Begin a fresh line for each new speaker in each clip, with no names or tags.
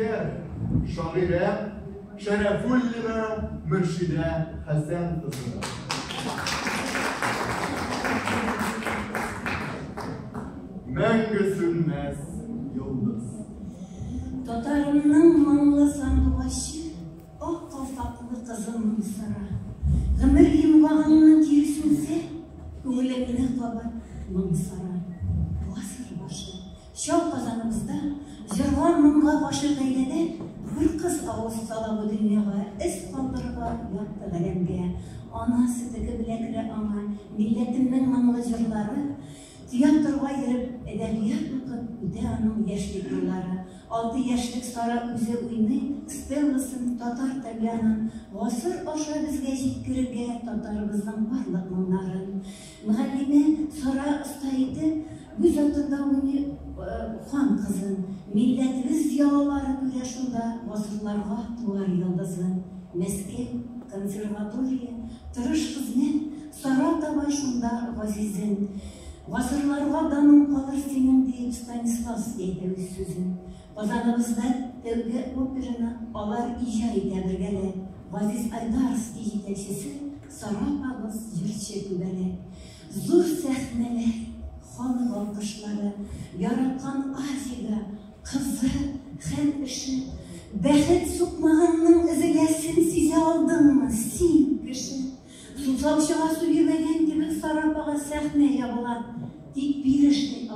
Asker, şaire, Şerefullina Mürşide Hasan kızı. Мәңгі sönmez yıldız.
Tatarımның mаңлы сандуғашы, ақ қалпақты қызым сара. Ғымыр емғағыңның терісінсе, көңілімні қабат мың сара. Ғасыр башы, шау қазанымызда, жырға мыңға башы ғайледі, бір қыз ауыз сала бұл дүнияға, іс қалдырға яқты ғалемге. Анасы тігі білекірі аңа, милләтімнің маңлы жырлары, Tiyatroga girip edebiyat okuyup öte anın yaşlık yılları. 6 yaşlık Sara üze uyni, Stellasın Tatar tabianın, Gasır aşağı bizge jitkirge Tatarımızdan barlık mınların. Mühallime Sara ıstaydı, Güz atında uyni Xan kızın, milletimiz yağları güreşunda Gasırlarga tuvar yıldızın. Meskev, konservatoriya, tırış kıznen, Sara tabaşında Gazizin. Ғасырларға дамын қалыр сенің дейіп Станислав дейді өз сөзін. Қазанымызда тәуге операны алар ижай тәбіргелі. Ғазиз Айдарский жетекшісі Сарап ағыз жүртші көбәлі. Зор сәхнелер, халық алқышлары, яратқан Азиға, қызы, хэн іші. Бәхет соқмағанның ізілесін сезе алдыңмы, сен кіші. Сусалшыға су емеген кебек Сарапаға сәхне ябылан. Тек берішті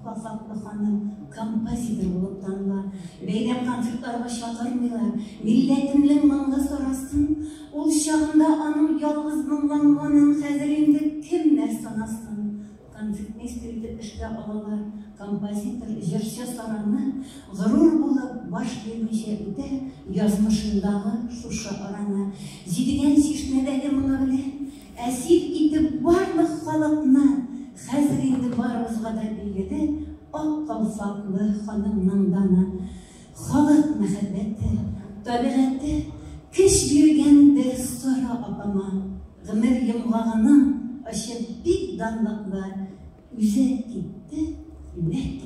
қасақты ханым композитор болып танылар. Бәйлем концерттарға шақырмайлар. Милләтімнің маңға сарасын. Ол шағында аның ялғыз мұңланғанын қәзірінде кімдер санасын. Концертмейстерді ішкі алалар. Композитор жыршы Сараны ғырур болып баш бермеше өте язмышындағы шушы араны. Зидеген шешмедегі мұны білен әсет етіп барлық халықна. Хәзір енді барымызға да білгеді, ақ қалфақлы ханымның даны. Халық мәхәббәті, табиғаты, кіш бергенді Сара апама. Ғымыр емғағының ашып бик данлықла, үзе кетті, үләк